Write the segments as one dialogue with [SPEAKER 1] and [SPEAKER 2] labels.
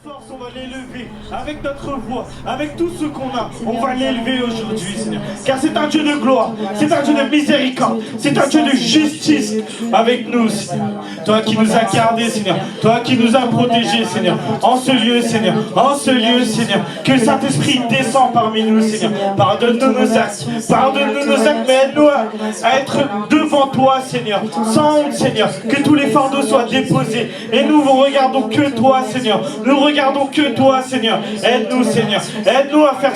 [SPEAKER 1] force, on va l'élever avec notre voix, avec tout ce qu'on a, on va l'élever aujourd'hui, Seigneur. Car c'est un Dieu de gloire, c'est un Dieu de miséricorde, c'est un Dieu de justice avec nous, Seigneur. Toi qui nous as gardés, Seigneur, toi qui nous as protégés, Seigneur. En ce lieu, Seigneur, en ce lieu, Seigneur, que le Saint-Esprit descend parmi nous, Seigneur. Pardonne-nous nos actes, pardonne-nous nos actes, mais aide-nous à être devant toi, Seigneur, sans honte, Seigneur. Que tous les fardeaux soient déposés et nous ne regardons que toi, Seigneur. Nous regardons que toi, Seigneur. Aide-nous, Seigneur. Aide-nous à faire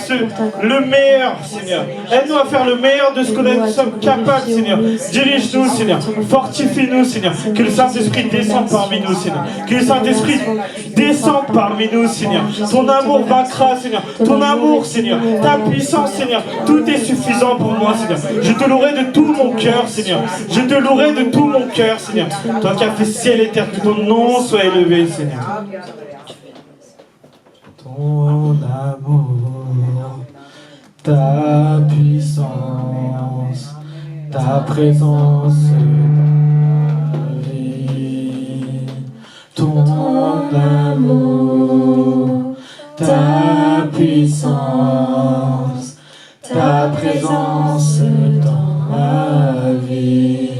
[SPEAKER 1] le meilleur, Seigneur. Aide-nous à faire le meilleur de ce que nous sommes capables, Seigneur. Dirige-nous, Seigneur. Fortifie-nous, Seigneur. Que le Saint-Esprit descende parmi nous, Seigneur. Que le Saint-Esprit descende parmi nous, Seigneur. Ton amour vaincra, Seigneur. Ton amour, Seigneur. Ta puissance, Seigneur. Tout est suffisant pour moi, Seigneur. Je te louerai de tout mon cœur, Seigneur. Je te louerai de tout mon cœur, Seigneur. Toi qui as fait ciel et terre, que ton nom soit élevé, Seigneur. Ton amour, ta puissance, ta présence, vie. Ton amour, ta puissance, ta présence dans ma vie.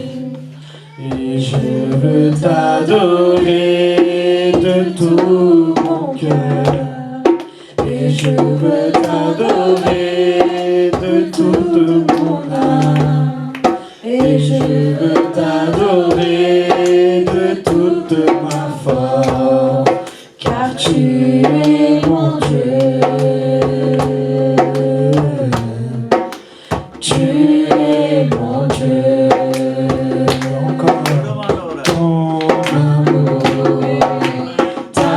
[SPEAKER 1] Et je veux t'adorer de tout mon cœur. Et je veux t'adorer de toute mon âme. Et je veux t'adorer de toute ma force. Car tu es mon Dieu. Tu es mon Dieu. Encore. Ton amour, ta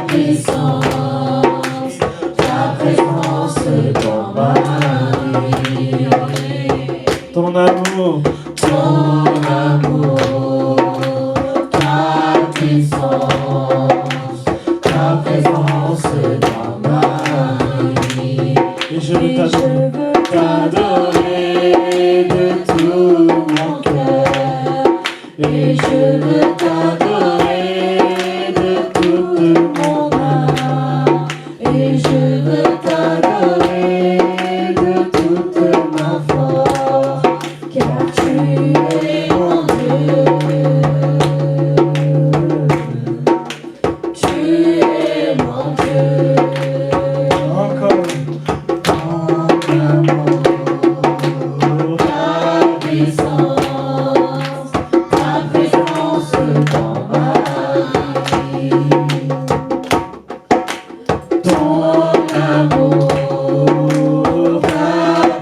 [SPEAKER 1] puissance, ta présence dans ma vie. Ton amour, ta puissance, ta présence dans ma vie. Et je veux t'adorer de tout mon cœur. Et je veux t'adorer de toute mon âme. Et je veux t'adorer de toute ma force. Car tu es mon Dieu. Tu es mon Dieu. Encore. Ton amour, ta puissance, ta présence dans ma vie. Ton amour, ta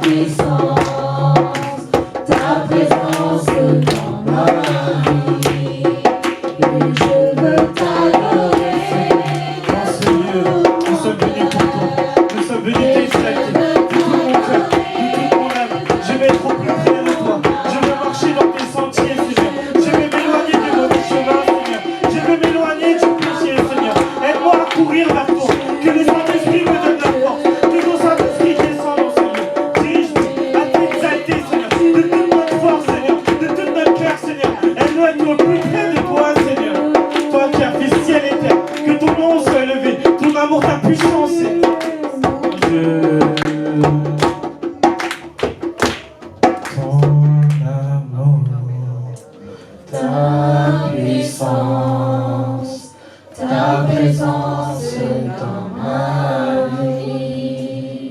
[SPEAKER 1] puissance, ta présence dans ma vie. Et je veux t'adorer. Dans ce lieu, nous sommes venus pour toi. Nous sommes venus t'exalter. De tout mon cœur, de toute mon âme. Je vais être au plus près de toi. Je vais marcher dans tes sentiers, Seigneur. Je vais m'éloigner de mauvais chemins, Seigneur. Je vais m'éloigner du péché, Seigneur. Aide-moi à courir vers toi. Que le Saint-Esprit me donne la force. Que ton Saint-Esprit descende dans ce lieu. Dirige-nous à t'exalter, Seigneur. De toute notre force, Seigneur. De tout notre cœur, Seigneur. Aide-nous à être au plus près de toi, Seigneur. Toi qui as fait ciel et terre. Que ton nom soit élevé. Ton amour, ta puissance, Seigneur. Ton amour, ta puissance, ta présence dans ma vie.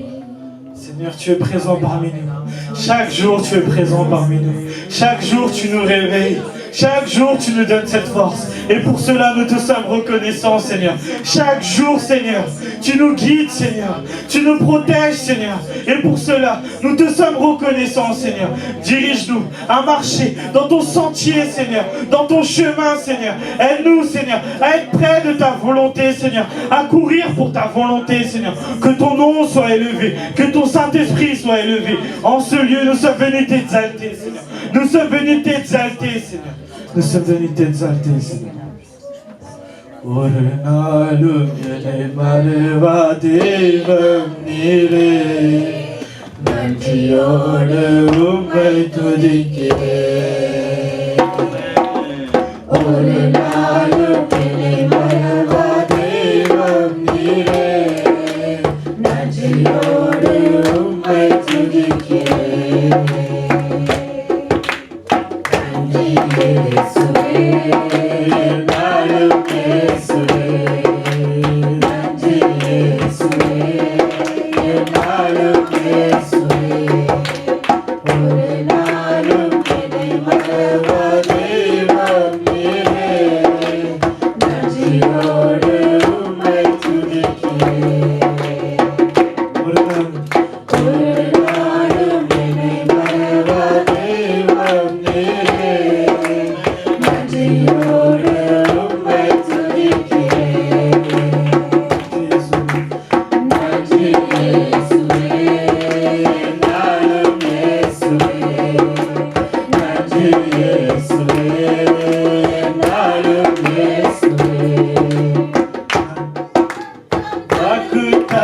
[SPEAKER 1] Seigneur, tu es présent parmi nous. Chaque jour, tu es présent parmi nous. Chaque jour, tu nous réveilles. Chaque jour, tu nous donnes cette force. Et pour cela, nous te sommes reconnaissants, Seigneur. Chaque jour, Seigneur, tu nous guides, Seigneur. Tu nous protèges, Seigneur. Et pour cela, nous te sommes reconnaissants, Seigneur. Dirige-nous à marcher dans ton sentier, Seigneur. Dans ton chemin, Seigneur. Aide-nous, Seigneur, à être près de ta volonté, Seigneur. À courir pour ta volonté, Seigneur. Que ton nom soit élevé. Que ton Saint-Esprit soit élevé. En ce lieu, nous sommes venus t'exalter, Seigneur. Nous sommes venus t'exalter, Seigneur. Nous sommes venus t'exalter, Seigneur. Ornalu yele malvadi vamnire Nantiole umbaitu dikire Ornalu yele malvadi vamnire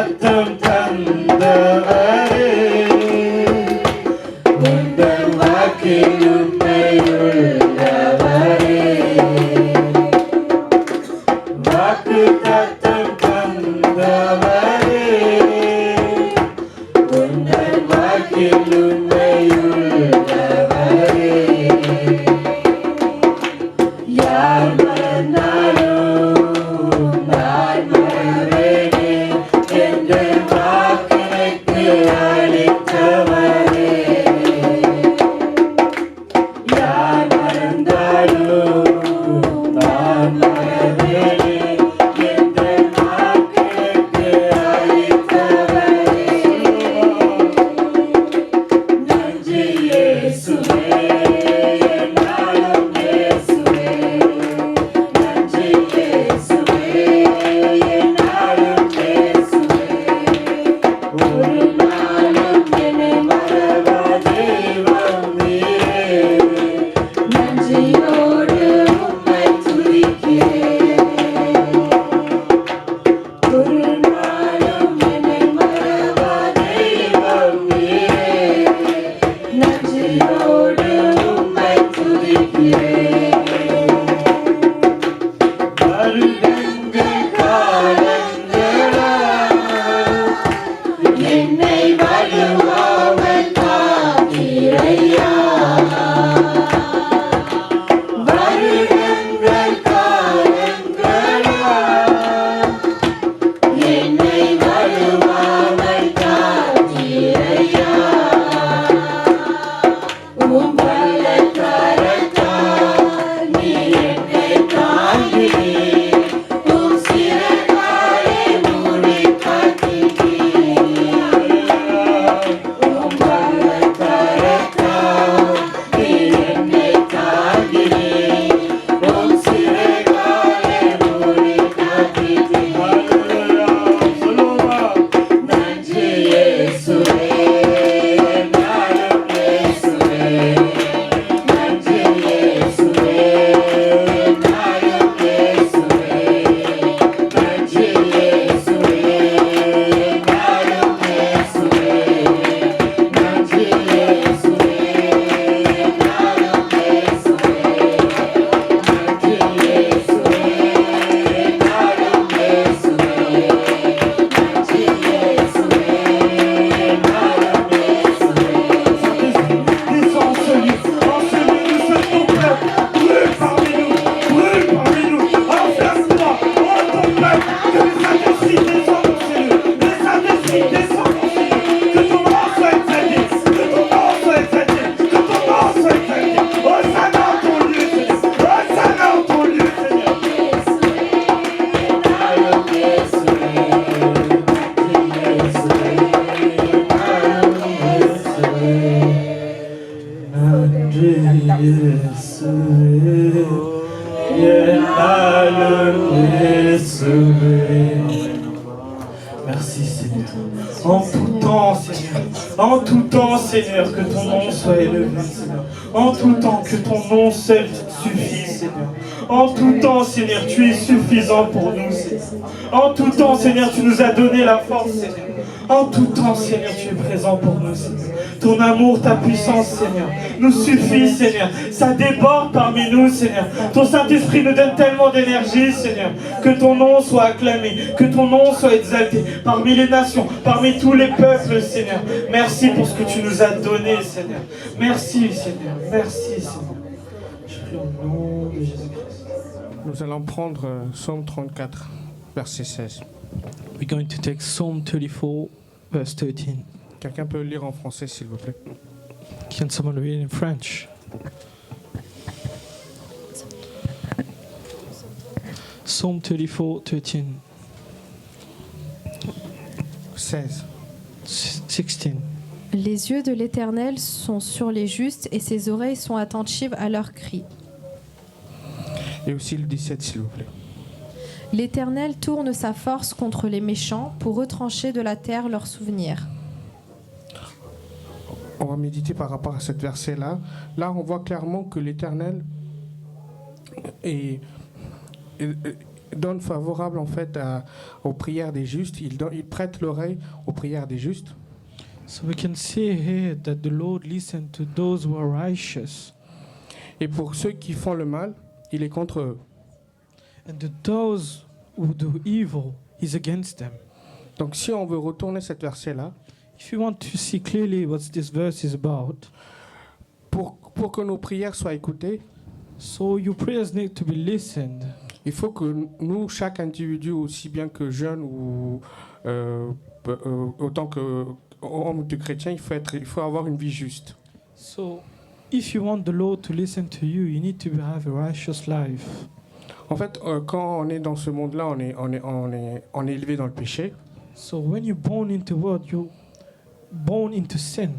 [SPEAKER 1] தத்தம் தந்தவரே உந்தன் வாக்கில் உண்மையுள்ளவரே வாக்கு தத்தம் தந்தவரே உந்தன் வாக்கில் உண்மையுள்ளவரே யார் மறந்தாலும் நான் மறவேனே என்ற வாக்கிற்கு அளித்தவரே யார் மறந்தாலும் நான் மறவேனே என்ற வாக்கிற்கு அளித்தவரே நன்றி இயேசுவே என்னாலும் இயேசுவே நன்றி இயேசுவே என்னாலும் இயேசுவே ஒரு நாளும் என்னை மறவா தெய்வம் நீரே நன்றியோடு உம்மை துதிக்கிறேன் ஒரு நாளும் என்னை மறவா தெய்வம் நீரே நன்றியோடு உம்மை துதிக்கிறேன் வருடங்கள் காலங்களாய் என்னை வழுவாமல் காத்தீரையா வருடங்கள் காலங்களாய் என்னை வழுவாமல் காத்தீரையா உம் வல்லக்கரத்தால் நீ என்னை தாங்கினீர் உம் சிறகாலே மூடி காத்தீர் உம் வல்லக்கரத்தால் நீ என்னை தாங்கினீர் உம் சிறகாலே மூடி காத்தீர் நன்றி இயேசுவே என்னாலும் இயேசுவே நன்றி இயேசுவே என்னாலும் இயேசுவே நன்றி இயேசுவே என்னாலும் இயேசுவே நன்றி இயேசுவே என்னாலும் இயேசுவே நன்றி இயேசுவே என்னாலும் இயேசுவே நன்றி இயேசுவே என்னாலும் இயேசுவே descends celui, en celui de ce ton peuple, brûle parmi nous, enferme-toi, en ton peuple, que le Saint-Esprit descende dans ces lieux, le Saint-Esprit descende dans ces lieux, que ton nom soit exalté, que ton nom soit exalté, que ton nom soit exalté, Hosanna en ton lieu, Seigneur, Hosanna en ton lieu, Seigneur. Merci Seigneur. En tout temps, Seigneur, que ton nom soit élevé, Seigneur. En tout temps, que ton nom seul suffit, Seigneur. En tout temps, Seigneur, tu es suffisant pour nous, Seigneur. En tout temps, Seigneur, tu nous as donné la force, Seigneur. En tout temps, Seigneur, tu es présent pour nous, Seigneur. Ton amour, ta puissance, Seigneur, nous suffit, Seigneur. Ça déborde parmi nous, Seigneur. Ton Saint-Esprit nous donne tellement d'énergie, Seigneur. Que ton nom soit acclamé, que ton nom soit exalté parmi les nations, parmi tous les peuples, Seigneur. Merci pour ce que tu nous as donné, Seigneur. Merci, Seigneur. Merci, Seigneur. Je prie au nom de Jésus-Christ.
[SPEAKER 2] Nous allons prendre Psaume 34, verset 16.
[SPEAKER 3] We're going to take Psalm 34, verse 13.
[SPEAKER 2] Quelqu'un peut lire en français, s'il vous plaît?
[SPEAKER 3] Can someone read in French? Psalm 34, 13.
[SPEAKER 2] 16.
[SPEAKER 3] 16.
[SPEAKER 4] Les yeux de l'Éternel sont sur les justes et ses oreilles sont attentives à leurs cris.
[SPEAKER 2] Et aussi le 17, s'il vous plaît.
[SPEAKER 4] L'Éternel tourne sa force contre les méchants pour retrancher de la terre leurs souvenirs.
[SPEAKER 2] On va méditer par rapport à ce verset-là. Là, on voit clairement que l'Éternel donne favorable en fait aux prières des justes. Il prête l'oreille aux prières des justes.
[SPEAKER 3] So we can see here that the Lord listens to those who are righteous,
[SPEAKER 2] Et pour ceux qui font le mal, il est contre eux.
[SPEAKER 3] and to those who do evil, He's against them.
[SPEAKER 2] Donc si on veut retourner cet verset-là,
[SPEAKER 3] If you want to see clearly what this verse is about,
[SPEAKER 2] pour que nos prières soient écoutées,
[SPEAKER 3] so your prayers need to be listened.
[SPEAKER 2] il faut que nous, chaque individu, aussi bien que jeune ou autant que homme de chrétien, il faut avoir une vie juste.
[SPEAKER 3] So if you want the Lord to listen to you, you need to have a righteous life.
[SPEAKER 2] En fait, quand on est dans ce monde-là, on est élevé dans le péché.
[SPEAKER 3] So when you're born into what? You're born into sin.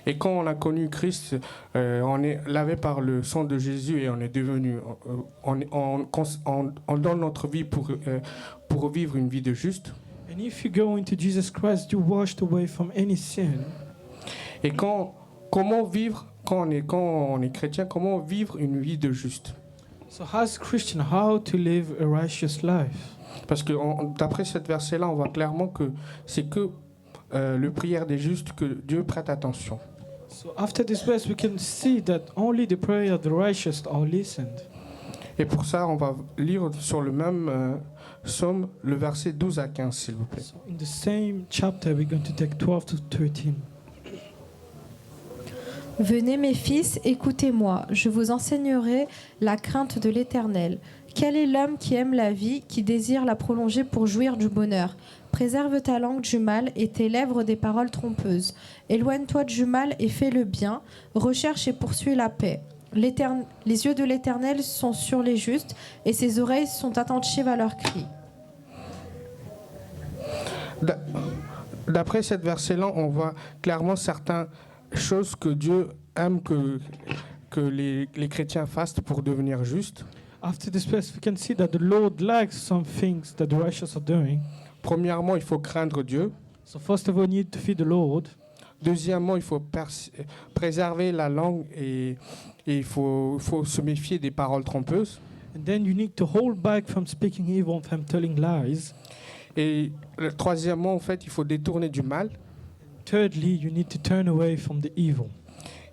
[SPEAKER 2] Et quand on a connu Christ, on est lavé par le sang de Jésus et on est devenu, on donne notre vie pour vivre une vie de juste.
[SPEAKER 3] And if you go into Jesus Christ, you're washed away from any sin.
[SPEAKER 2] Et comment vivre quand on est chrétien, comment vivre une vie de juste?
[SPEAKER 3] So as a Christian, how to live a righteous life?
[SPEAKER 2] Parce que d'après cette verset-là, on voit clairement que c'est que le prière des justes que Dieu prête attention.
[SPEAKER 3] So after this verse, we can see that only the prayer of the righteous are listened.
[SPEAKER 2] Et pour ça, on va lire sur le même psaume, le verset 12 à 15, s'il vous plaît.
[SPEAKER 3] So in the same chapter, we're going to take 12 to 13.
[SPEAKER 4] Venez mes fils, écoutez-moi, je vous enseignerai la crainte de l'Éternel. Quel est l'homme qui aime la vie, qui désire la prolonger pour jouir du bonheur? Préserve ta langue du mal et tes lèvres des paroles trompeuses. Éloigne-toi du mal et fais le bien, recherche et poursuis la paix. Les yeux de l'Éternel sont sur les justes et ses oreilles sont attentives à leurs cris.
[SPEAKER 2] D'après cette verset-là, on voit clairement certaines choses que Dieu aime que les chrétiens fassent pour devenir justes.
[SPEAKER 3] After this verse, we can see that the Lord likes some things that the righteous are doing.
[SPEAKER 2] Premièrement, il faut craindre Dieu.
[SPEAKER 3] So first of all, you need to fear the Lord.
[SPEAKER 2] Deuxièmement, il faut préserver la langue et il faut se méfier des paroles trompeuses.
[SPEAKER 3] And then you need to hold back from speaking evil, from telling lies.
[SPEAKER 2] Et troisièmement, en fait, il faut détourner du mal.
[SPEAKER 3] Thirdly, you need to turn away from the evil.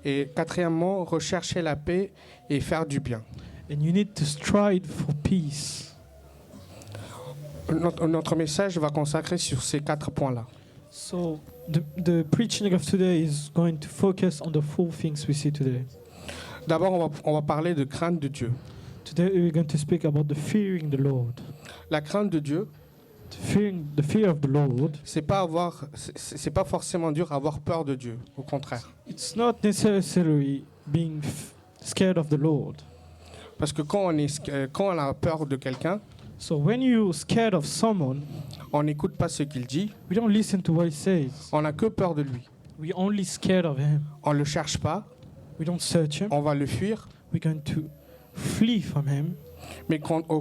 [SPEAKER 2] Et quatrièmement, rechercher la paix et faire du bien.
[SPEAKER 3] And you need to strive for peace.
[SPEAKER 2] Notre message va consacrer sur ces 4 points-là.
[SPEAKER 3] So the preaching of today is going to focus on the 4 things we see today.
[SPEAKER 2] D'abord, on va parler de crainte de Dieu.
[SPEAKER 3] Today we're going to speak about the fearing the Lord.
[SPEAKER 2] La crainte de Dieu,
[SPEAKER 3] The fear of the Lord.
[SPEAKER 2] c'est pas forcément dur avoir peur de Dieu. Au contraire.
[SPEAKER 3] It's not necessarily being scared of the Lord.
[SPEAKER 2] Parce que quand on a peur de quelqu'un,
[SPEAKER 3] So when you're scared of someone,
[SPEAKER 2] on n'écoute pas ce qu'il dit,
[SPEAKER 3] we don't listen to what he says.
[SPEAKER 2] on n'a que peur de lui.
[SPEAKER 3] We're only scared of him.
[SPEAKER 2] On le cherche pas,
[SPEAKER 3] We don't search him.
[SPEAKER 2] on va le fuir,
[SPEAKER 3] We're going to flee from him.
[SPEAKER 2] mais au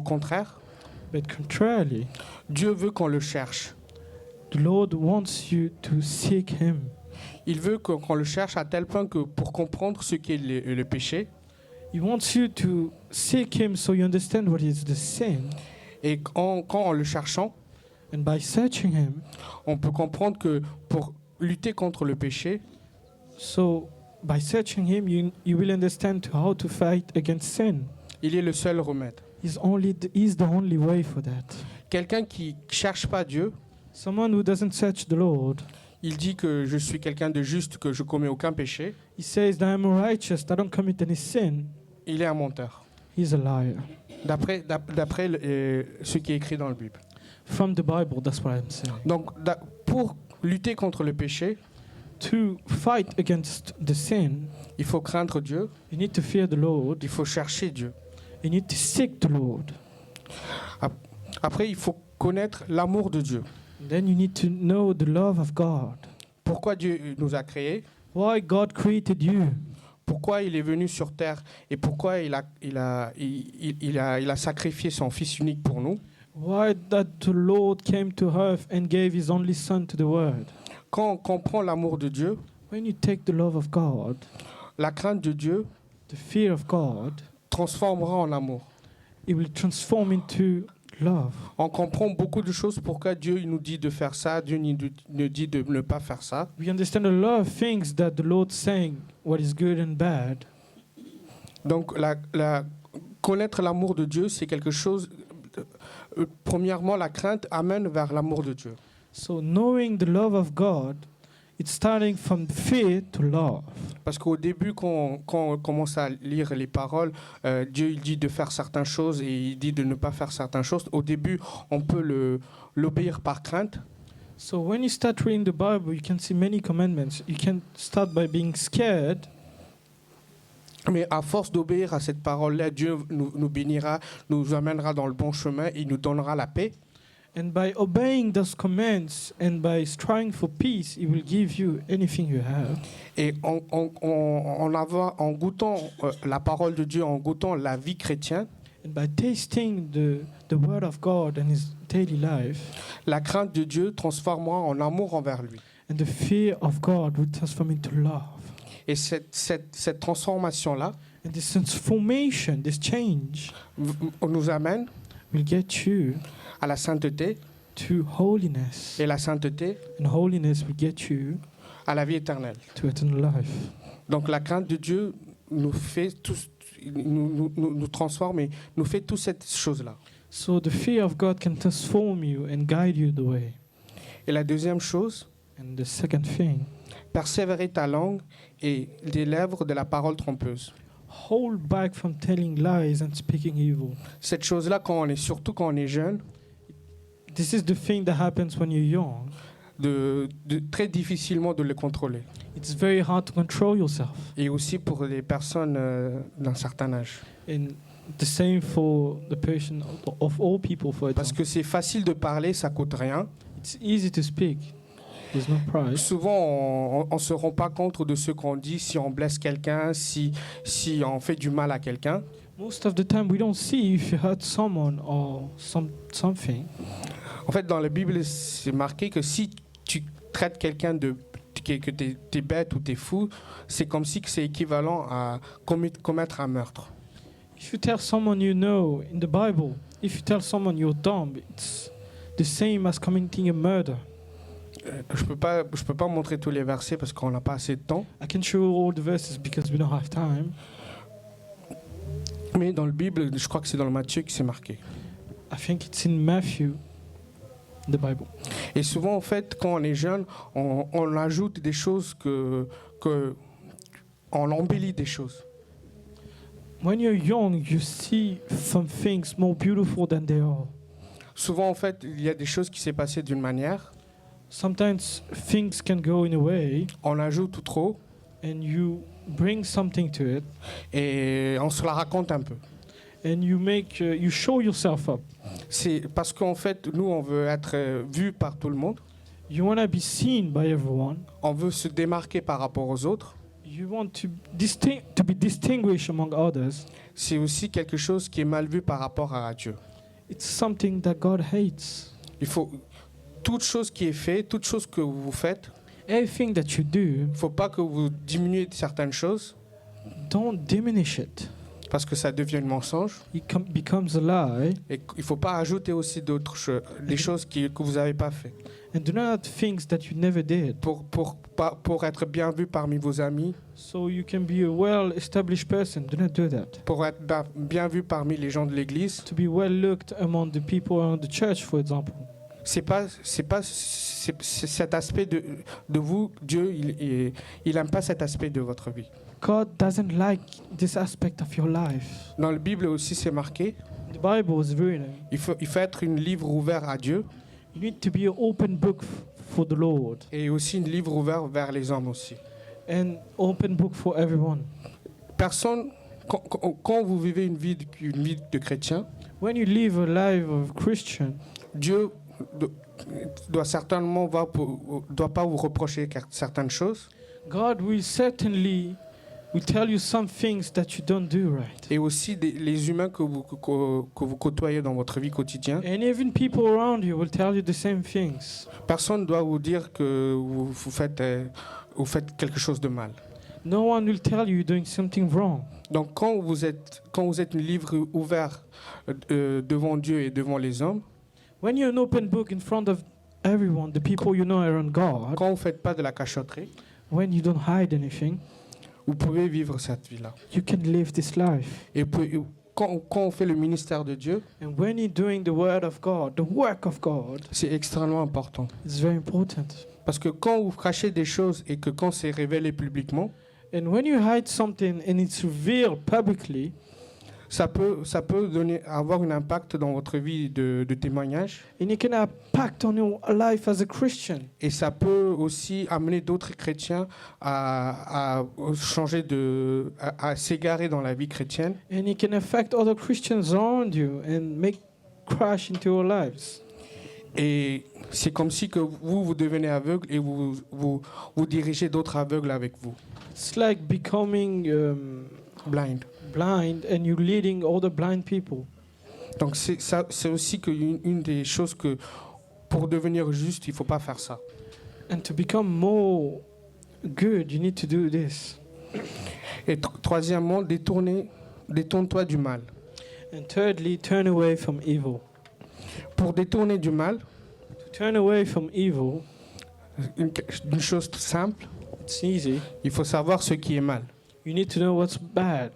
[SPEAKER 2] contraire,
[SPEAKER 3] But contrarily,
[SPEAKER 2] Dieu veut qu'on le cherche.
[SPEAKER 3] the Lord wants you to seek him.
[SPEAKER 2] Il veut qu'on le cherche à tel point que pour comprendre ce qu'est le péché,
[SPEAKER 3] He wants you to seek him so you understand what is the sin.
[SPEAKER 2] et quand en le cherchant,
[SPEAKER 3] And by searching him,
[SPEAKER 2] on peut comprendre que pour lutter contre le péché,
[SPEAKER 3] so by searching him, you will understand how to fight against sin.
[SPEAKER 2] il est le seul remède.
[SPEAKER 3] He's the only way for that.
[SPEAKER 2] Quelqu'un qui cherche pas Dieu,
[SPEAKER 3] Someone who doesn't search the Lord,
[SPEAKER 2] il dit que je suis quelqu'un de juste, que je commets aucun péché,
[SPEAKER 3] he says that I'm righteous, I don't commit any sin.
[SPEAKER 2] il est un menteur.
[SPEAKER 3] He's a liar.
[SPEAKER 2] D'après ce qui est écrit dans la Bible.
[SPEAKER 3] From the Bible, that's what I'm saying.
[SPEAKER 2] Donc pour lutter contre le péché,
[SPEAKER 3] To fight against the sin,
[SPEAKER 2] il faut craindre Dieu,
[SPEAKER 3] you need to fear the Lord.
[SPEAKER 2] il faut chercher Dieu.
[SPEAKER 3] You need to seek the Lord.
[SPEAKER 2] Après, il faut connaître l'amour de Dieu.
[SPEAKER 3] And then you need to know the love of God.
[SPEAKER 2] Pourquoi Dieu nous a créés,
[SPEAKER 3] Why God created you.
[SPEAKER 2] pourquoi il est venu sur terre et pourquoi il a sacrifié son Fils unique pour nous.
[SPEAKER 3] Why that the Lord came to earth and gave his only son to the world.
[SPEAKER 2] Quand on comprend l'amour de Dieu,
[SPEAKER 3] When you take the love of God,
[SPEAKER 2] la crainte de Dieu
[SPEAKER 3] the fear of God,
[SPEAKER 2] transformera en amour.
[SPEAKER 3] it will transform into love.
[SPEAKER 2] On comprend beaucoup de choses pourquoi Dieu il nous dit de faire ça, Dieu nous dit de ne pas faire ça.
[SPEAKER 3] We understand a lot of things that the Lord saying, what is good and bad.
[SPEAKER 2] Donc connaître l'amour de Dieu, c'est quelque chose. Premièrement, la crainte amène vers l'amour de Dieu.
[SPEAKER 3] So knowing the love of God, it's starting from fear to love.
[SPEAKER 2] Parce qu'au début, quand on commence à lire les paroles, Dieu il dit de faire certaines choses et il dit de ne pas faire certaines choses. Au début, on peut l'obéir par crainte.
[SPEAKER 3] So when you start reading the Bible, you can see many commandments. You can start by being scared.
[SPEAKER 2] Mais à force d'obéir à cette parole-là, Dieu nous bénira, nous amènera dans le bon chemin, il nous donnera la paix.
[SPEAKER 3] And by obeying those commands and by striving for peace, He will give you anything you have.
[SPEAKER 2] Et en goûtant la parole de Dieu, en goûtant la vie chrétienne,
[SPEAKER 3] And by tasting the Word of God and His daily life,
[SPEAKER 2] la crainte de Dieu transformera en amour envers lui.
[SPEAKER 3] and the fear of God will transform into love.
[SPEAKER 2] Et cette transformation-là
[SPEAKER 3] And this transformation, this change,
[SPEAKER 2] nous amène
[SPEAKER 3] will get you
[SPEAKER 2] à la sainteté,
[SPEAKER 3] to holiness.
[SPEAKER 2] et la sainteté
[SPEAKER 3] And holiness will get you
[SPEAKER 2] à la vie éternelle.
[SPEAKER 3] to eternal life.
[SPEAKER 2] Donc la crainte de Dieu nous transforme et nous fait toutes ces choses-là.
[SPEAKER 3] So the fear of God can transform you and guide you the way.
[SPEAKER 2] Et la deuxième chose,
[SPEAKER 3] And the second thing,
[SPEAKER 2] persévérer ta langue et les lèvres de la parole trompeuse.
[SPEAKER 3] hold back from telling lies and speaking evil.
[SPEAKER 2] Cette chose-là, surtout quand on est jeune,
[SPEAKER 3] This is the thing that happens when you're young.
[SPEAKER 2] très difficilement de le contrôler.
[SPEAKER 3] It's very hard to control yourself.
[SPEAKER 2] Et aussi pour les personnes d'un certain âge.
[SPEAKER 3] And the same for the person of all people, for
[SPEAKER 2] Parce
[SPEAKER 3] example.
[SPEAKER 2] que c'est facile de parler, ça coûte rien.
[SPEAKER 3] It's easy to speak. There's no price.
[SPEAKER 2] Souvent, on ne se rend pas compte de ce qu'on dit, si on blesse quelqu'un, si on fait du mal à quelqu'un.
[SPEAKER 3] Most of the time, we don't see if you hurt someone or something.
[SPEAKER 2] En fait, dans la Bible, c'est marqué que si tu traites quelqu'un que t'es bête ou t'es fou, c'est comme si c'est équivalent à commettre un meurtre.
[SPEAKER 3] If you tell someone you know in the Bible, if you tell someone you're dumb, it's the same as committing a murder.
[SPEAKER 2] Je peux pas montrer tous les versets parce qu'on n'a pas assez de temps.
[SPEAKER 3] I can show you all the verses because we don't have time.
[SPEAKER 2] Mais dans la Bible, je crois que c'est dans le Matthieu que c'est marqué.
[SPEAKER 3] I think it's in Matthew, the Bible.
[SPEAKER 2] Et souvent, en fait, quand on est jeune, on ajoute des choses on embellit des choses.
[SPEAKER 3] When you're young, you see some things more beautiful than they are.
[SPEAKER 2] Souvent, en fait, il y a des choses qui s'est passées d'une manière.
[SPEAKER 3] Sometimes things can go in a way,
[SPEAKER 2] On ajoute trop
[SPEAKER 3] and you bring something to it,
[SPEAKER 2] et on se la raconte un peu.
[SPEAKER 3] and you show yourself up.
[SPEAKER 2] C'est parce qu'en fait, nous, on veut être vu par tout le monde.
[SPEAKER 3] You want to be seen by everyone.
[SPEAKER 2] On veut se démarquer par rapport aux autres.
[SPEAKER 3] You want to be distinguished among others.
[SPEAKER 2] C'est aussi quelque chose qui est mal vu par rapport à Dieu.
[SPEAKER 3] It's something that God hates.
[SPEAKER 2] Il faut toute chose qui est faite, toute chose que vous faites,
[SPEAKER 3] Everything that you do,
[SPEAKER 2] il ne faut pas que vous diminuiez certaines choses
[SPEAKER 3] don't diminish it.
[SPEAKER 2] parce que ça devient un mensonge.
[SPEAKER 3] It becomes a lie.
[SPEAKER 2] Et il ne faut pas ajouter aussi d'autres choses, des choses que vous n'avez pas fait.
[SPEAKER 3] And do not things that you never did.
[SPEAKER 2] Pour être bien vu parmi vos amis,
[SPEAKER 3] So you can be a well-established person. Do not do that.
[SPEAKER 2] pour être bien vu parmi les gens de l'église.
[SPEAKER 3] To be well looked among the people around the church, for example.
[SPEAKER 2] C'est cet aspect de vous, Dieu, il n'aime pas cet aspect de votre vie.
[SPEAKER 3] God doesn't like this aspect of your life.
[SPEAKER 2] Dans la Bible aussi, c'est marqué,
[SPEAKER 3] The Bible is written.
[SPEAKER 2] il faut être un livre ouvert à Dieu
[SPEAKER 3] You need to be an open book for the Lord
[SPEAKER 2] et aussi un livre ouvert vers les hommes aussi.
[SPEAKER 3] and open book for everyone.
[SPEAKER 2] Personne, quand vous vivez une vie de chrétien,
[SPEAKER 3] When you live a life of Christian,
[SPEAKER 2] Dieu doit certainement doit pas vous reprocher certaines choses.
[SPEAKER 3] God will certainly tell you some things that you don't do right.
[SPEAKER 2] Et aussi les humains que vous côtoyez dans votre vie quotidienne.
[SPEAKER 3] And even people around you will tell you the same things.
[SPEAKER 2] Personne ne doit vous dire que vous faites quelque chose de mal.
[SPEAKER 3] No one will tell you you're doing something wrong.
[SPEAKER 2] Donc quand vous êtes un livre ouvert devant Dieu et devant les hommes,
[SPEAKER 3] When you're an open book in front of everyone, the people you know around God,
[SPEAKER 2] quand vous ne faites pas de la cachotterie,
[SPEAKER 3] when you don't hide anything,
[SPEAKER 2] vous pouvez vivre cette vie-là.
[SPEAKER 3] you can live this life.
[SPEAKER 2] Et quand on fait le ministère de Dieu,
[SPEAKER 3] And when you're doing the word of God, the work of God,
[SPEAKER 2] c'est extrêmement important.
[SPEAKER 3] it's very important.
[SPEAKER 2] Parce que quand vous cachez des choses et que quand c'est révélé publiquement,
[SPEAKER 3] And when you hide something and it's revealed publicly,
[SPEAKER 2] ça peut avoir un impact dans votre vie de témoignage.
[SPEAKER 3] and it can impact on your life as a Christian.
[SPEAKER 2] Et ça peut aussi amener d'autres chrétiens à changer à s'égarer dans la vie chrétienne.
[SPEAKER 3] And it can affect other Christians around you and make crash into your lives.
[SPEAKER 2] Et c'est comme si que vous devenez aveugle et vous dirigez d'autres aveugles avec vous.
[SPEAKER 3] It's like becoming
[SPEAKER 2] Blind.
[SPEAKER 3] blind and you leading other blind people.
[SPEAKER 2] Donc c'est aussi une des choses que pour devenir juste, il ne faut pas faire ça.
[SPEAKER 3] And to become more good, you need to do this.
[SPEAKER 2] Et troisièmement, détourne-toi du mal.
[SPEAKER 3] And thirdly, turn away from evil.
[SPEAKER 2] Pour détourner du mal,
[SPEAKER 3] To turn away from evil,
[SPEAKER 2] une chose simple,
[SPEAKER 3] it's easy.
[SPEAKER 2] il faut savoir ce qui est mal.
[SPEAKER 3] You need to know what's bad.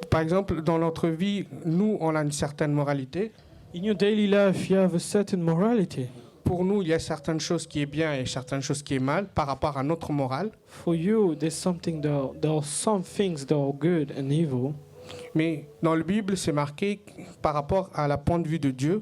[SPEAKER 2] Par exemple, dans notre vie, nous, on a une certaine moralité.
[SPEAKER 3] In your daily life, you have a certain morality.
[SPEAKER 2] Pour nous, il y a certaines choses qui est bien et certaines choses qui est mal par rapport à notre morale.
[SPEAKER 3] For you, there are some things that are good and evil.
[SPEAKER 2] Mais dans la Bible, c'est marqué par rapport à la point de vue de Dieu,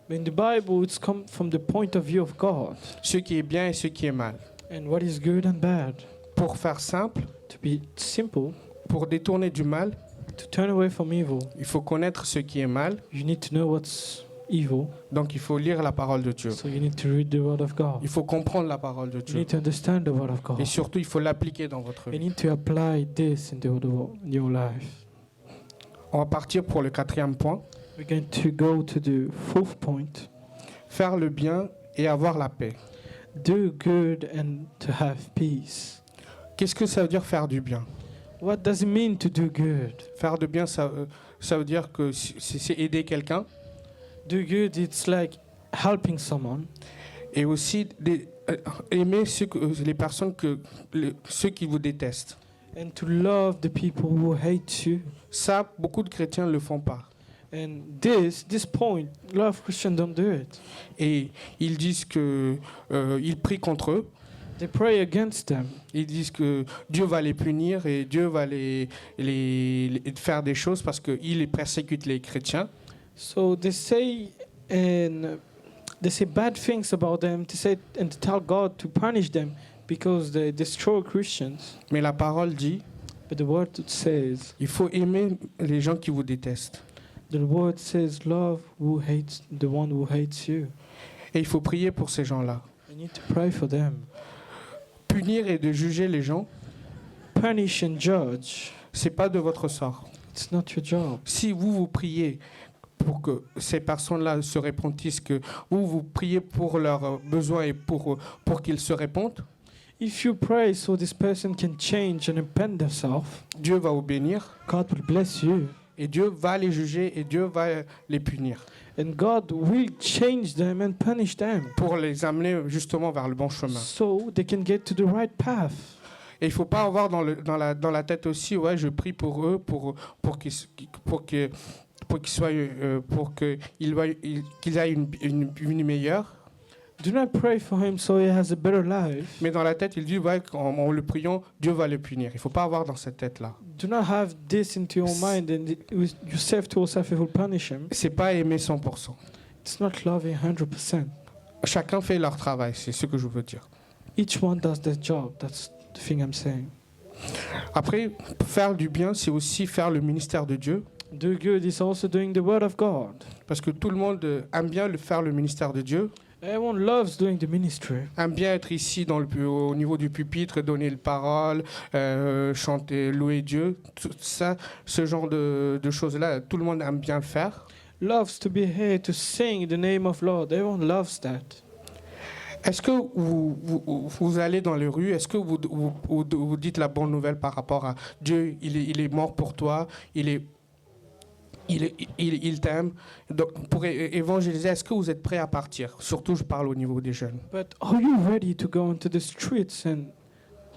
[SPEAKER 3] But in the Bible, it's come from the point of view of God
[SPEAKER 2] ce qui est bien et ce qui est mal.
[SPEAKER 3] and what is good and bad.
[SPEAKER 2] Pour faire simple,
[SPEAKER 3] To be simple,
[SPEAKER 2] pour détourner du mal,
[SPEAKER 3] to turn away from evil,
[SPEAKER 2] il faut connaître ce qui est mal.
[SPEAKER 3] you need to know what's evil.
[SPEAKER 2] Donc il faut lire la parole de Dieu.
[SPEAKER 3] So you need to read the Word of God.
[SPEAKER 2] Il faut comprendre la parole de
[SPEAKER 3] You
[SPEAKER 2] Dieu.
[SPEAKER 3] need to understand the Word of God.
[SPEAKER 2] Et surtout, il faut l'appliquer dans votre
[SPEAKER 3] You
[SPEAKER 2] vie.
[SPEAKER 3] need to apply this in your life.
[SPEAKER 2] On va partir pour le 4e point.
[SPEAKER 3] We're going to go to the fourth point.
[SPEAKER 2] Faire le bien et avoir la paix.
[SPEAKER 3] Do good and to have peace.
[SPEAKER 2] Qu'est-ce que ça veut dire faire du bien?
[SPEAKER 3] What does it mean to do good?
[SPEAKER 2] Faire du bien, ça veut dire que c'est aider quelqu'un
[SPEAKER 3] Do good, it's like helping someone.
[SPEAKER 2] et aussi aimer les personnes, ceux qui vous détestent.
[SPEAKER 3] And to love the people who hate you.
[SPEAKER 2] Ça, beaucoup de chrétiens ne le font pas.
[SPEAKER 3] And this point, a lot of Christians don't do it.
[SPEAKER 2] Et ils disent ils prient contre eux.
[SPEAKER 3] They pray against them.
[SPEAKER 2] Ils disent que Dieu va les punir et Dieu va les faire des choses parce qu'il persécute les chrétiens.
[SPEAKER 3] So they say bad things about them and to tell God to punish them because they destroy Christians.
[SPEAKER 2] Mais la parole dit,
[SPEAKER 3] But the word says,
[SPEAKER 2] il faut aimer les gens qui vous détestent.
[SPEAKER 3] the word says, love who hates the one who hates you.
[SPEAKER 2] Et il faut prier pour ces gens-là.
[SPEAKER 3] You need to pray for them.
[SPEAKER 2] Punir et de juger les gens,
[SPEAKER 3] Punish and judge.
[SPEAKER 2] c'est pas de votre sort.
[SPEAKER 3] It's not your job.
[SPEAKER 2] Si vous priez pour que ces personnes-là se repentissent, que vous priez pour leurs besoins et pour qu'ils se repentent,
[SPEAKER 3] If you pray so this person can change and repent themselves,
[SPEAKER 2] Dieu va vous bénir
[SPEAKER 3] God will bless you.
[SPEAKER 2] et Dieu va les juger et Dieu va les punir
[SPEAKER 3] And God will change them and punish them
[SPEAKER 2] pour les amener justement vers le bon chemin.
[SPEAKER 3] so they can get to the right path.
[SPEAKER 2] Et il ne faut pas avoir dans la tête aussi, ouais, je prie pour eux, pour qu'ils aient une vie meilleure.
[SPEAKER 3] Do not pray for him so he has a better life.
[SPEAKER 2] Mais dans la tête, il dit, ouais, en le priant, Dieu va le punir. Il ne faut pas avoir dans cette tête-là.
[SPEAKER 3] Do not have this into your mind and you say to yourself it will punish him.
[SPEAKER 2] C'est pas aimer 100%.
[SPEAKER 3] It's not loving 100%.
[SPEAKER 2] Chacun fait leur travail, c'est ce que je veux dire.
[SPEAKER 3] Each one does their job. That's the thing I'm saying.
[SPEAKER 2] Après, faire du bien, c'est aussi faire le ministère de Dieu.
[SPEAKER 3] Do good is also doing the word of God.
[SPEAKER 2] Parce que tout le monde aime bien faire le ministère de Dieu.
[SPEAKER 3] Everyone loves doing the ministry.
[SPEAKER 2] Aime bien être ici au niveau du pupitre, donner la parole, chanter, louer Dieu. Tout ça, ce genre de choses-là, tout le monde aime bien le faire.
[SPEAKER 3] Loves to be here to sing the name of Lord. Everyone loves that.
[SPEAKER 2] Est-ce que vous allez dans les rues, est-ce que vous dites la bonne nouvelle par rapport à Dieu, il est mort pour toi, il t'aime. Donc, pour évangéliser, est-ce que vous êtes prêts à partir? Surtout, je parle au niveau des jeunes.
[SPEAKER 3] But are you ready to go into the streets and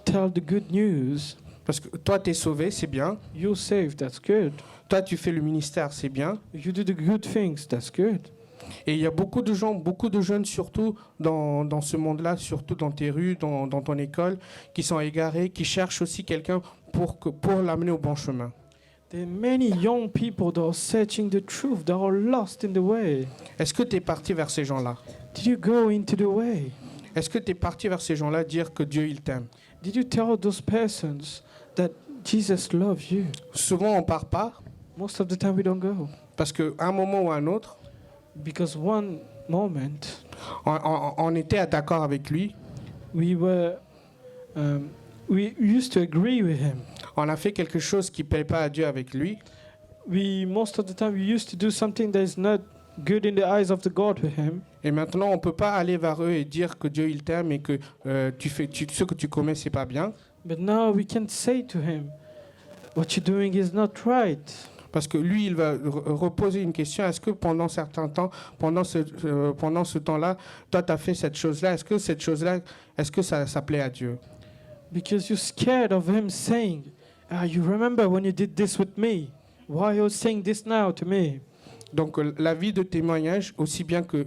[SPEAKER 3] tell the good news?
[SPEAKER 2] Parce que toi, tu es sauvé, c'est bien.
[SPEAKER 3] You're saved, that's good.
[SPEAKER 2] Toi, tu fais le ministère, c'est bien.
[SPEAKER 3] You do the good things, that's good.
[SPEAKER 2] Et il y a beaucoup de gens, beaucoup de jeunes, surtout dans ce monde-là, surtout dans tes rues, dans ton école, qui sont égarés, qui cherchent aussi quelqu'un pour l'amener au bon chemin.
[SPEAKER 3] There are many young people that are searching the truth, that are lost in the way.
[SPEAKER 2] Est-ce que tu es parti vers ces gens-là?
[SPEAKER 3] Did you go into the way?
[SPEAKER 2] Est-ce que tu es parti vers ces gens-là dire que Dieu, il t'aime?
[SPEAKER 3] Did you tell those persons that Jesus loves you?
[SPEAKER 2] Souvent, on part pas
[SPEAKER 3] Most of the time we don't go.
[SPEAKER 2] parce qu'à un moment ou à un autre,
[SPEAKER 3] Because one moment
[SPEAKER 2] on était d'accord avec lui,
[SPEAKER 3] we used to agree with him.
[SPEAKER 2] on a fait quelque chose qui ne plaît pas à Dieu avec lui,
[SPEAKER 3] Most of the time we used to do something that is not good in the eyes of the God with him.
[SPEAKER 2] et maintenant on ne peut pas aller vers eux et dire que Dieu il t'aime et que ce que tu commets c'est pas bien,
[SPEAKER 3] But now we can say to him, what you're doing is not right.
[SPEAKER 2] parce que lui il va reposer une question. Est-ce que pendant certains temps, pendant ce temps-là, toi tu as fait cette chose-là, est-ce que cette chose-là, est-ce que ça plaît à Dieu?
[SPEAKER 3] Because you're scared of him saying, you remember when you did this with me? Why are you saying this now to me?
[SPEAKER 2] Donc la vie de témoignage, aussi bien que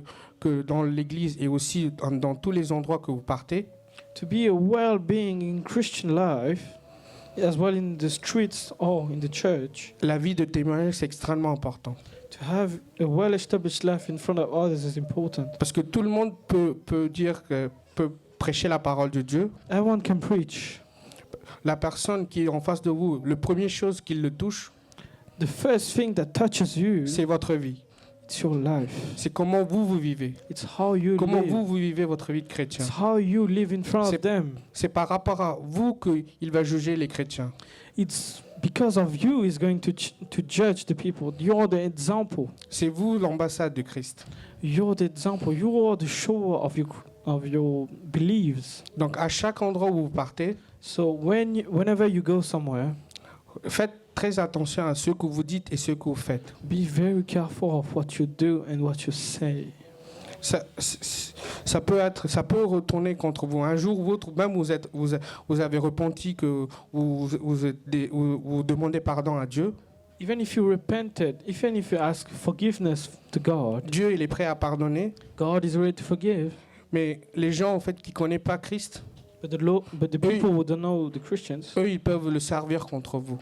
[SPEAKER 2] dans l'église et aussi dans tous les endroits que vous partez,
[SPEAKER 3] To be a well-being in Christian life, as well in the streets or in the church,
[SPEAKER 2] la vie de témoignage c'est extrêmement important.
[SPEAKER 3] to have a well-established life in front of others is important.
[SPEAKER 2] Parce que tout le monde peut prêcher la parole de Dieu.
[SPEAKER 3] Everyone can preach.
[SPEAKER 2] La personne qui est en face de vous, la première chose qui le touche,
[SPEAKER 3] The first thing that touches you,
[SPEAKER 2] c'est votre vie.
[SPEAKER 3] it's your life.
[SPEAKER 2] C'est comment vous vivez.
[SPEAKER 3] It's how you
[SPEAKER 2] Comment
[SPEAKER 3] live.
[SPEAKER 2] vous vivez votre vie de chrétien.
[SPEAKER 3] It's how you live in front
[SPEAKER 2] C'est-
[SPEAKER 3] of them.
[SPEAKER 2] C'est par rapport à vous qu'il va juger les chrétiens.
[SPEAKER 3] It's because of you is going to judge the people. You're the example.
[SPEAKER 2] C'est vous l'ambassade de Christ.
[SPEAKER 3] You're the example. You are the shower of your beliefs.
[SPEAKER 2] Donc à chaque endroit où vous partez,
[SPEAKER 3] So whenever you go somewhere,
[SPEAKER 2] faites très attention à ce que vous dites et ce que vous faites.
[SPEAKER 3] be very careful of what you do and what you say.
[SPEAKER 2] Ça peut retourner contre vous. Un jour ou autre, même vous avez repenti, que vous demandez pardon à Dieu.
[SPEAKER 3] Even if you repented, even if you ask forgiveness to God,
[SPEAKER 2] Dieu, il est prêt à pardonner.
[SPEAKER 3] God is ready to forgive.
[SPEAKER 2] Mais les gens, en fait, qui ne connaissent pas Christ,
[SPEAKER 3] But the people who don't know the Christians,
[SPEAKER 2] eux, ils peuvent le servir contre vous.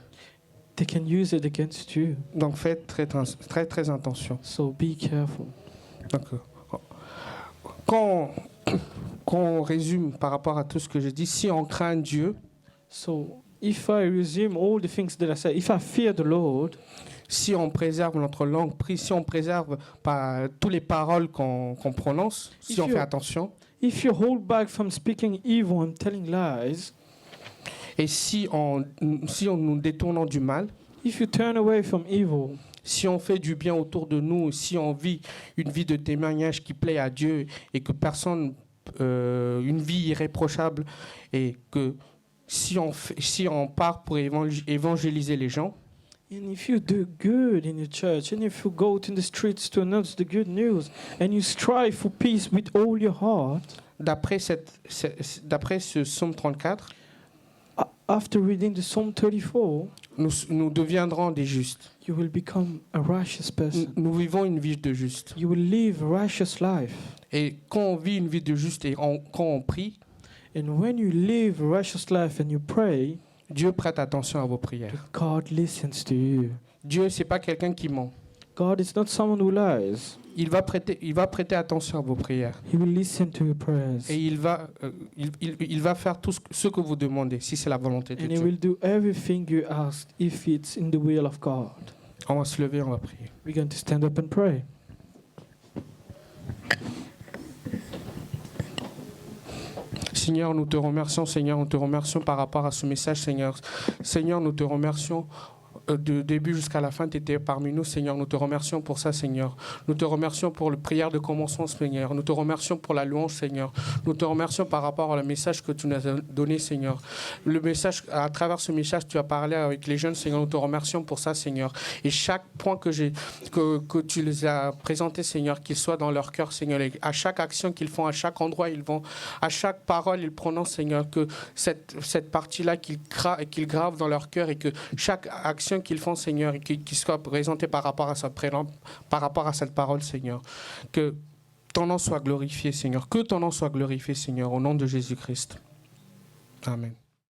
[SPEAKER 3] they can use it against you.
[SPEAKER 2] Donc faites très attention.
[SPEAKER 3] So be careful.
[SPEAKER 2] Donc, quand on résume par rapport à tout ce que j'ai dit, si on craint Dieu,
[SPEAKER 3] So if I resume all the things that I said, if I fear the Lord,
[SPEAKER 2] si on préserve notre langue, si on préserve toutes les paroles qu'on prononce, si on fait attention,
[SPEAKER 3] if you hold back from speaking evil and telling lies,
[SPEAKER 2] et si on nous détournons du mal,
[SPEAKER 3] if you turn away from evil,
[SPEAKER 2] si on fait du bien autour de nous, si on vit une vie de témoignage qui plaît à Dieu et que personne, une vie irréprochable, et que si on part pour évangéliser les gens,
[SPEAKER 3] and if you do good in your church, and if you go out in the streets to announce the good news, and you strive for peace with all your heart,
[SPEAKER 2] d'après ce psaume 34,
[SPEAKER 3] after reading the Psalm 34,
[SPEAKER 2] nous deviendrons des justes.
[SPEAKER 3] you will become a righteous person.
[SPEAKER 2] Nous vivons une vie de juste.
[SPEAKER 3] You will live a righteous life.
[SPEAKER 2] Et quand on vit une vie de juste et quand on prie,
[SPEAKER 3] And when you live a righteous life and you pray,
[SPEAKER 2] Dieu prête attention à vos prières.
[SPEAKER 3] God listens to you.
[SPEAKER 2] Dieu, c'est pas quelqu'un qui ment.
[SPEAKER 3] God is not someone who lies.
[SPEAKER 2] Il va prêter attention à vos prières.
[SPEAKER 3] He will listen to your prayers.
[SPEAKER 2] Et il va faire tout ce que vous demandez, si c'est la volonté de
[SPEAKER 3] And He
[SPEAKER 2] Dieu.
[SPEAKER 3] will do everything you ask if it's in the will of God.
[SPEAKER 2] On va se lever, on va prier.
[SPEAKER 3] We're going to stand up and pray.
[SPEAKER 2] Seigneur, nous te remercions, Seigneur, nous te remercions par rapport à ce message, Seigneur. Seigneur, nous te remercions du début jusqu'à la fin, tu étais parmi nous, Seigneur. Nous te remercions pour ça, Seigneur. Nous te remercions pour la prière de commencement, Seigneur. Nous te remercions pour la louange, Seigneur. Nous te remercions par rapport au message que tu nous as donné, Seigneur. Le message, à travers ce message, tu as parlé avec les jeunes, Seigneur. Nous te remercions pour ça, Seigneur. Et chaque point que tu les as présenté, Seigneur, qu'il soit dans leur cœur, Seigneur. Et à chaque action qu'ils font, à chaque endroit ils vont, à chaque parole ils prononcent, Seigneur, que cette partie-là qu'ils gravent dans leur cœur et que chaque action qu'ils font, Seigneur, et qu'ils soient présentés par rapport à cette parole, Seigneur. Que ton nom soit glorifié, Seigneur. Que ton nom soit glorifié, Seigneur, au nom de Jésus-Christ. Amen.